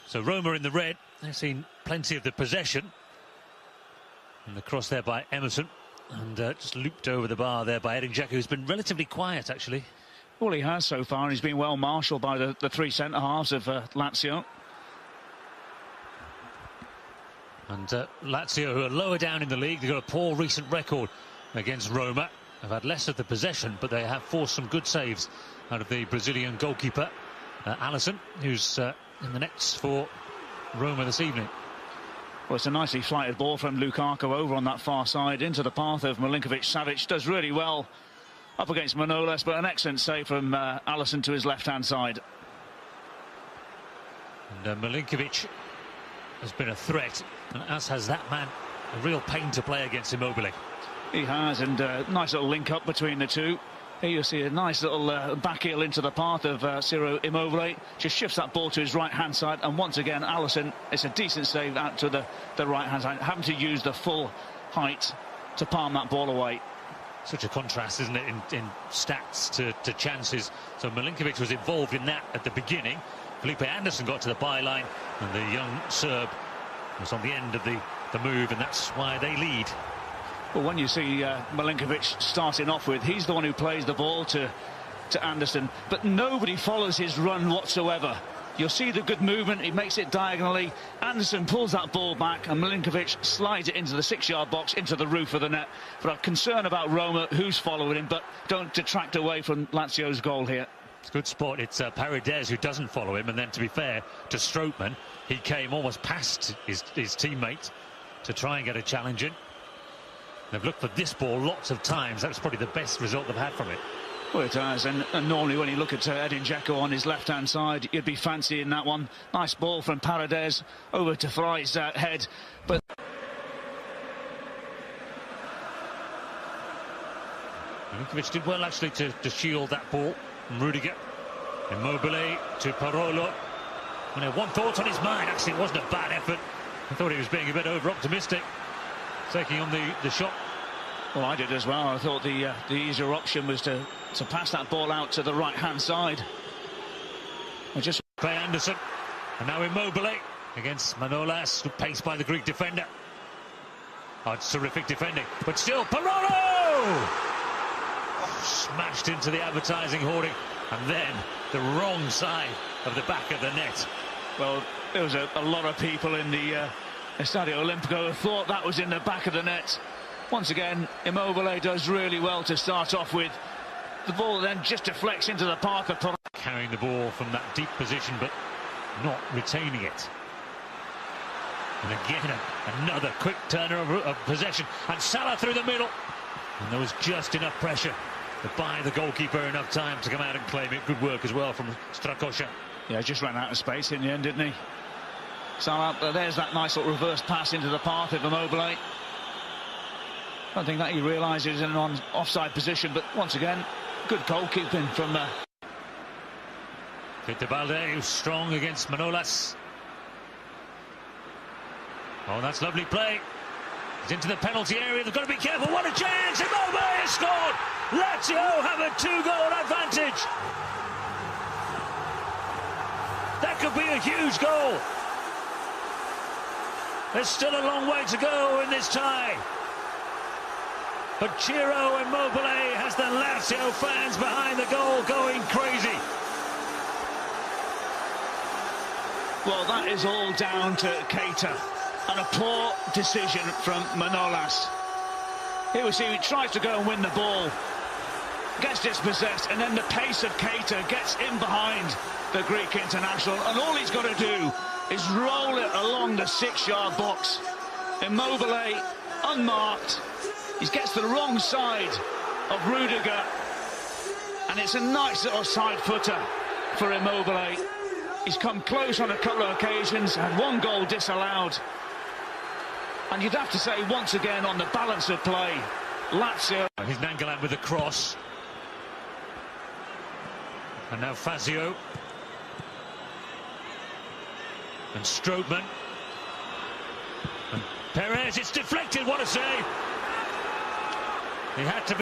So Roma in the red. They've seen plenty of the possession. And the cross there by Emerson. And just looped over the bar there by Edin Dzeko, who's been relatively quiet, actually. Well, he has so far. He's been well marshalled by the three centre-halves of Lazio. And Lazio, who are lower down in the league, they've got a poor recent record against Roma. They've had less of the possession, but they have forced some good saves out of the Brazilian goalkeeper, Alisson, who's in the nets for Roma this evening. Well, it's a nicely flighted ball from Lukaku over on that far side into the path of Milinković-Savić. Does really well up against Manolas, but an excellent save from Alisson to his left-hand side. And Milinković has been a threat, and as has that man. A real pain to play against Immobile. He has, and a nice little link-up between the two. Here you see a nice little back heel into the path of Ciro Immobile. Just shifts that ball to his right-hand side, and once again, Alisson, it's a decent save out to the right-hand side, having to use the full height to palm that ball away. Such a contrast, isn't it, in stats to chances. So Milinković was involved in that at the beginning. Felipe Anderson got to the byline, and the young Serb was on the end of the move, and that's why they lead. Well, when you see Milinković starting off with, he's the one who plays the ball to Anderson, but nobody follows his run whatsoever. You'll see the good movement, he makes it diagonally, Anderson pulls that ball back, and Milinković slides it into the 6-yard box, into the roof of the net. But I'm concerned about Roma, who's following him, but don't detract away from Lazio's goal here. It's a good spot. It's Paredes who doesn't follow him, and then to be fair to Strootman, he came almost past his teammate to try and get a challenge in. They've looked for this ball lots of times. That was probably the best result they've had from it. Well, it has, and normally when you look at Edin Dzeko on his left-hand side, you'd be fancying that one. Nice ball from Paredes over to Frey's head, but Milinković did well actually to shield that ball from Rudiger. Immobile to Parolo. And he had one thought on his mind. Actually, it wasn't a bad effort. I thought he was being a bit over-optimistic, taking on the shot. Well, I did as well. I thought the easier option was to pass that ball out to the right-hand side. Just play Anderson, and now Immobile against Manolas, paced by the Greek defender. Oh, it's terrific defending, but still Parolo! Smashed into the advertising hoarding, and then the wrong side of the back of the net. Well, there was a lot of people in the Estadio Olimpico who thought that was in the back of the net. Once again, Immobile does really well to start off with. The ball then just deflects into the path of Parolo. Carrying the ball from that deep position, but not retaining it. And again, another quick turner of possession, and Salah through the middle. And there was just enough pressure to buy the goalkeeper enough time to come out and claim it. Good work as well from Strakosha. Yeah, just ran out of space in the end, didn't he? Salah, there's that nice little reverse pass into the path of Immobile. I don't think that he realises in an offside position, but once again, good goalkeeping from Balde, who's strong against Manolas. Oh, that's lovely play. He's into the penalty area. They've got to be careful. What a chance! Immobile has scored. Lazio have a 2-goal advantage. That could be a huge goal. There's still a long way to go in this tie. But Ciro Immobile has the Lazio fans behind the goal going crazy. Well, that is all down to Keita, and a poor decision from Manolas. Here we see he tries to go and win the ball, gets dispossessed, and then the pace of Keita gets in behind the Greek international, and all he's got to do is roll it along the 6-yard box. Immobile, unmarked, he gets the wrong side of Rudiger, and it's a nice little side footer for Immobile. He's come close on a couple of occasions, had one goal disallowed. And you'd have to say, once again, on the balance of play, Lazio. Here's Nangolan with the cross. And now Fazio. And Strootman. And Perez, it's deflected, what a save! He had to be